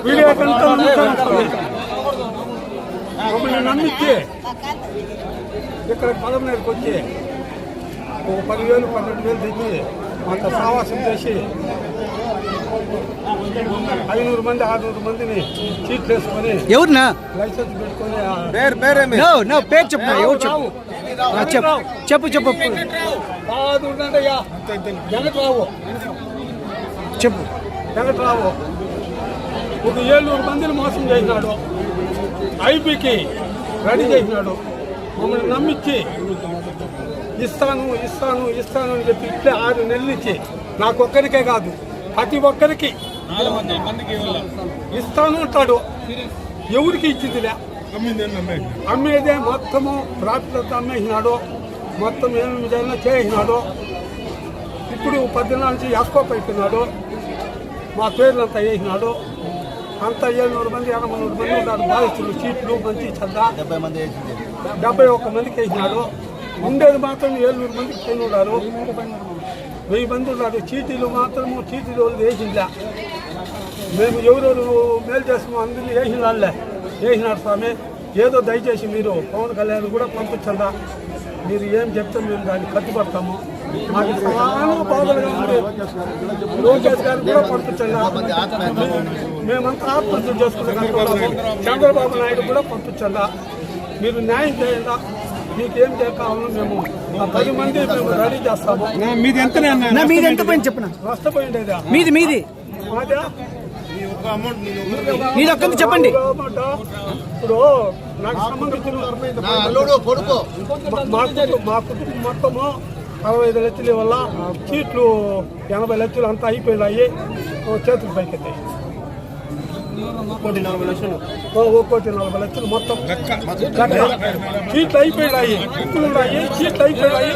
Video మమ్మల్ని నమ్మించి ఇక్కడ పదమూడుకి వచ్చి ఒక 10,000 12,000 తెచ్చి అంత సావాసం చేసి 500 మంది 600 మందిని చీట్లు వేసుకొని ఎవరినా లైసెన్స్ పెట్టుకొని పేరు చెప్పు ఎవరు చెప్పు చెప్పు చెప్పు వెంకట్రావు చెప్పు వెంకట్రావు ఒక 700 మందిని మోసం చేసినాడు. ఐపీకి రెడీ చేసినాడు. మమ్మల్ని నమ్మించి ఇస్తాను ఇస్తాను ఇస్తాను అని చెప్పి ఇట్లే 6 నెలలు ఇచ్చి నాకు ఒక్కరికే కాదు ప్రతి ఒక్కరికి ఇస్తాను అంటాడు. ఎవరికి ఇచ్చిందిలే, అమ్మేదే మొత్తము ప్రాఫిట్ అంతా అమ్మేసినాడు. మొత్తం ఏమేమి చేసినాడు. ఇప్పుడు 10 నుంచి ఎస్కోప్ అయిపోయినాడు. మా పేర్లంతా వేసినాడు. అంతా 700 మంది 800 మంది ఉన్నారు బాధితులు. సీట్లు మంచి చందా 71 మందికి వేసినాడు. ఉండేది మాత్రం 700 మందికి పైన ఉన్నారు. 1000 మంది ఉన్నారు. చీటీలు మాత్రము చీటీలు వేసిందా. మేము ఎవరెవరు మేలు చేస్తామో అందరినీ వేసినాడు స్వామి. ఏదో దయచేసి మీరు పవన్ కళ్యాణ్ కూడా పంపించండా. మీరు ఏం చెప్తే మేము దాన్ని కట్టుబడతాము. మాకు చాలా బాధలుగా ఉంది. లోకేష్ గారు కూడా పంపించండా. మేమంతా ఆత్మహత్య చేసుకున్నాము. చంద్రబాబు నాయుడు కూడా పంపించండా. మీరు న్యాయం చేయండా. మీకేం కావాలో మేము 10 మంది మేము రెడీ చేస్తాము. మీది ఎంత పోయింది చెప్పిన నష్టపోయిండేదా మీది మాదా మీరు ఒక్క చెప్పండి. ఇప్పుడు నాకు సంబంధించిన మా కుటుంబం మొత్తము 65 లక్షల వల్ల సీట్లు 80 లక్షలు అంతా అయిపోయినాయి. చేతులు పైకెత్తాయి. 1,40 లక్షలు మొత్తం సీట్లు అయిపోయినాయి. సీట్లు అయిపోయినాయి.